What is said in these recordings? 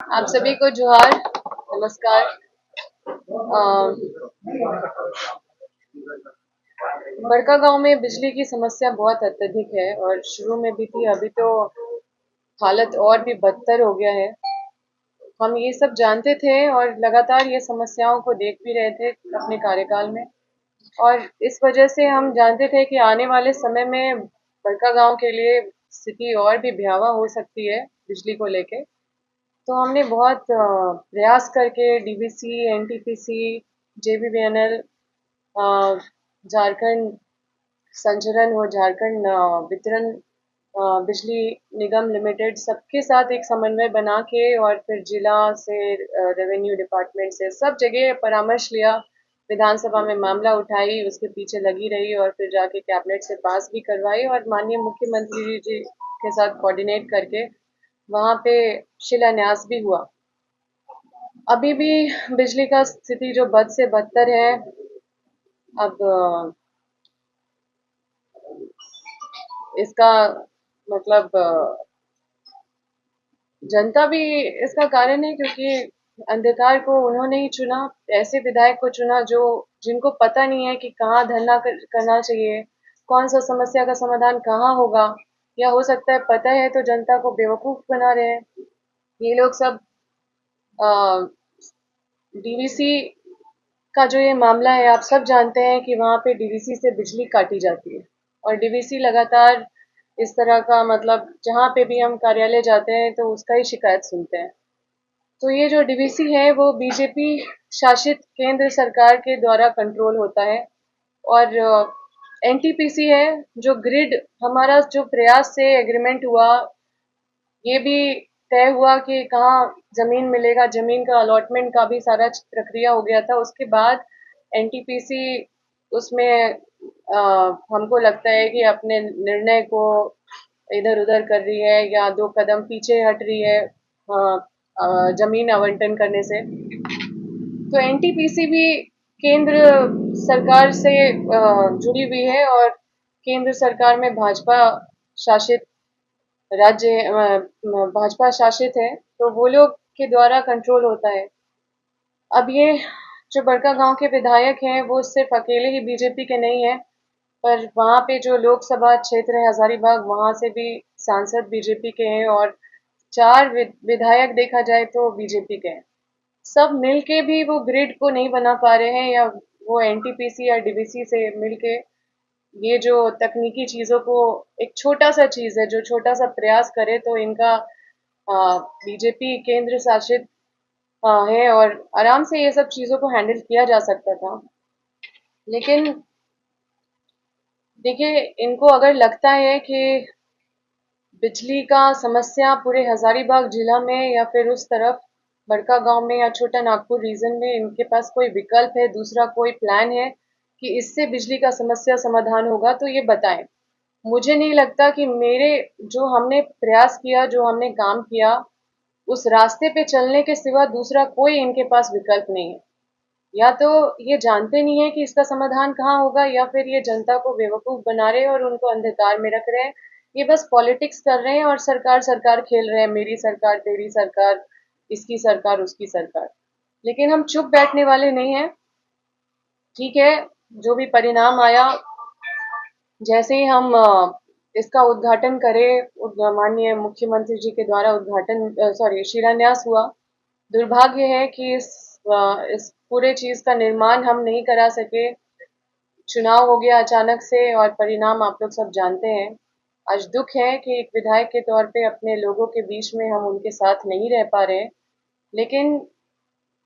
आप सभी को जोहार, नमस्कार। बड़का गांव में बिजली की समस्या बहुत अत्यधिक है और शुरू में भी थी, अभी तो हालत और भी बदतर हो गया है। हम ये सब जानते थे और लगातार ये समस्याओं को देख भी रहे थे अपने कार्यकाल में, और इस वजह से हम जानते थे कि आने वाले समय में बड़का गांव के लिए स्थिति और भी भयावह हो सकती है बिजली को लेके। तो हमने बहुत प्रयास करके डीवीसी, एनटीपीसी, जेबीवीएनएल, झारखंड संचरण हो, झारखंड वितरण बिजली निगम लिमिटेड, सबके साथ एक समन्वय बना के और फिर जिला से, रेवेन्यू डिपार्टमेंट से, सब जगह परामर्श लिया, विधानसभा में मामला उठाई, उसके पीछे लगी रही और फिर जाके कैबिनेट से पास भी करवाई और माननीय मुख्यमंत्री जी के साथ कोऑर्डिनेट करके वहां पे शिलान्यास भी हुआ। अभी भी बिजली का स्थिति जो बद से बदतर है। अब इसका मतलब जनता भी इसका कारण है, क्योंकि अंधकार को उन्होंने ही चुना, ऐसे विधायक को चुना जो जिनको पता नहीं है कि कहाँ धरना करना चाहिए, कौन सा समस्या का समाधान कहाँ होगा, या हो सकता है पता है तो जनता को बेवकूफ बना रहे हैं। ये लोग सब डीवीसी का जो ये मामला है, आप सब जानते हैं कि वहां पे डीवीसी से बिजली काटी जाती है और डीवीसी लगातार इस तरह का, मतलब जहां पे भी हम कार्यालय जाते हैं तो उसका ही शिकायत सुनते हैं। तो ये जो डीवीसी है वो बीजेपी शासित केंद्र सरकार के द्वारा कंट्रोल होता है, और एनटीपीसी है जो ग्रिड, हमारा जो प्रयास से एग्रीमेंट हुआ, ये भी तय हुआ कि कहाँ जमीन मिलेगा, जमीन का अलॉटमेंट का भी सारा प्रक्रिया हो गया था। उसके बाद एनटीपीसी उसमें हमको लगता है कि अपने निर्णय को इधर उधर कर रही है या दो कदम पीछे हट रही है जमीन आवंटन करने से। तो एनटीपीसी भी केंद्र सरकार से जुड़ी हुई है और केंद्र सरकार में भाजपा शासित राज्य, भाजपा शासित है, तो वो लोग के द्वारा कंट्रोल होता है। अब ये जो बड़का गांव के विधायक हैं वो सिर्फ अकेले ही बीजेपी के नहीं है, पर वहां पे जो लोकसभा क्षेत्र है हजारीबाग, वहां से भी सांसद बीजेपी के हैं और चार विधायक देखा जाए तो बीजेपी के हैं। सब मिलके भी वो ग्रिड को नहीं बना पा रहे हैं, या वो एनटीपीसी या डीवीसी से मिलके ये जो तकनीकी चीजों को, एक छोटा सा चीज है जो छोटा सा प्रयास करे तो इनका बीजेपी केंद्र शासित है और आराम से ये सब चीजों को हैंडल किया जा सकता था। लेकिन देखिए, इनको अगर लगता है कि बिजली का समस्या पूरे हजारीबाग जिला में या फिर उस तरफ बड़का गांव में या छोटा नागपुर रीजन में इनके पास कोई विकल्प है, दूसरा कोई प्लान है कि इससे बिजली का समस्या समाधान होगा, तो ये बताएं। मुझे नहीं लगता कि मेरे जो हमने प्रयास किया, जो हमने काम किया, उस रास्ते पे चलने के सिवा दूसरा कोई इनके पास विकल्प नहीं है। या तो ये जानते नहीं है कि इसका समाधान कहाँ होगा, या फिर ये जनता को बेवकूफ बना रहे हैं और उनको अंधकार में रख रहे हैं। ये बस पॉलिटिक्स कर रहे हैं और सरकार सरकार खेल रहे हैं, मेरी सरकार, तेरी सरकार, इसकी सरकार, उसकी सरकार। लेकिन हम चुप बैठने वाले नहीं हैं। ठीक है, जो भी परिणाम आया, जैसे ही हम इसका उद्घाटन करें, माननीय मुख्यमंत्री जी के द्वारा उद्घाटन, सॉरी, शिलान्यास हुआ। दुर्भाग्य है कि इस पूरे चीज का निर्माण हम नहीं करा सके। चुनाव हो गया अचानक से और परिणाम आप लोग सब जानते हैं। आज दुख है कि एक विधायक के तौर पे अपने लोगों के बीच में हम उनके साथ नहीं रह पा रहे हैं। लेकिन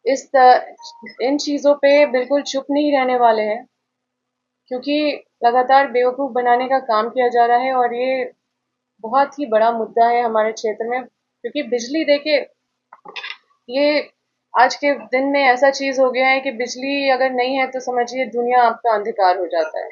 इन चीजों पे बिल्कुल चुप नहीं रहने वाले हैं, क्योंकि लगातार बेवकूफ बनाने का काम किया जा रहा है और ये बहुत ही बड़ा मुद्दा है हमारे क्षेत्र में। क्योंकि बिजली, देखिए, ये आज के दिन में ऐसा चीज हो गया है कि बिजली अगर नहीं है तो समझिए दुनिया आपका अंधकार हो जाता है।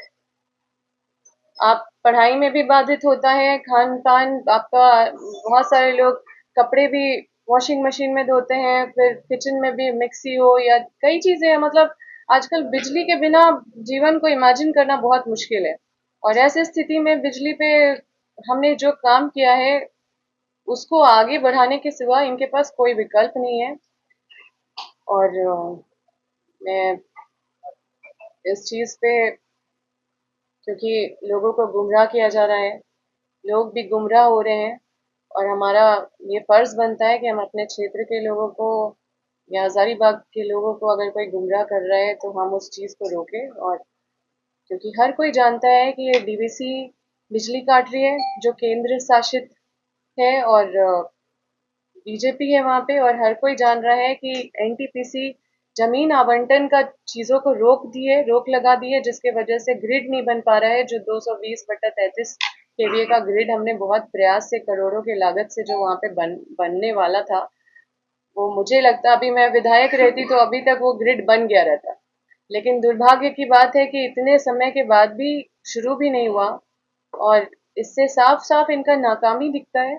आप पढ़ाई में भी बाधित होता है, खान पान आपका, बहुत सारे लोग कपड़े भी वॉशिंग मशीन में धोते हैं, फिर किचन में भी मिक्सी हो या कई चीजें हैं, मतलब आजकल बिजली के बिना जीवन को इमेजिन करना बहुत मुश्किल है। और ऐसी स्थिति में बिजली पे हमने जो काम किया है उसको आगे बढ़ाने के सिवा इनके पास कोई विकल्प नहीं है। और मैं इस चीज पे, क्योंकि लोगों को गुमराह किया जा रहा है, लोग भी गुमराह हो रहे हैं, और हमारा ये फर्ज बनता है कि हम अपने क्षेत्र के लोगों को या हजारीबाग के लोगों को अगर कोई गुमराह कर रहा है तो हम उस चीज को रोकें। और क्योंकि हर कोई जानता है कि ये डीवीसी बिजली काट रही है जो केंद्र शासित है, और बीजेपी है वहां पे, और हर कोई जान रहा है कि एनटीपीसी जमीन आवंटन का चीजों को रोक लगा दी है, जिसके वजह से ग्रिड नहीं बन पा रहा है। जो 220/33 केवीए का ग्रिड हमने बहुत प्रयास से करोड़ों की लागत से जो वहां पे बनने वाला था, वो मुझे लगता अभी मैं विधायक रहती तो अभी तक वो ग्रिड बन गया रहता। लेकिन दुर्भाग्य की बात है कि इतने समय के बाद भी शुरू भी नहीं हुआ, और इससे साफ साफ इनका नाकामी दिखता है।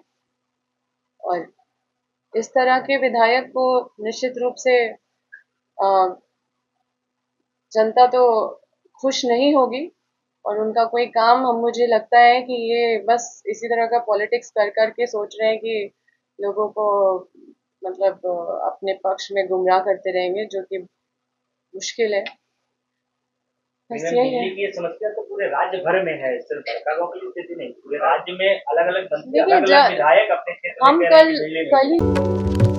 और इस तरह के विधायक को निश्चित रूप से अ, जनता तो खुश नहीं होगी, और उनका कोई काम, हम मुझे लगता है कि ये बस इसी तरह का पॉलिटिक्स कर करके सोच रहे हैं कि लोगों को मतलब अपने पक्ष में गुमराह करते रहेंगे, जो कि मुश्किल है। बस लेकिन यही है। बिजली की ये समस्या तो पूरे राज्य भर में है, सिर्फ सरकारों की स्थिति नहीं, पूरे राज्य में अलग अलग मंत्री देखिए, अलग अलग विधायक अपने क्षेत्र में हम कह रहे हैं कल कि बिजली नहीं कल है। ही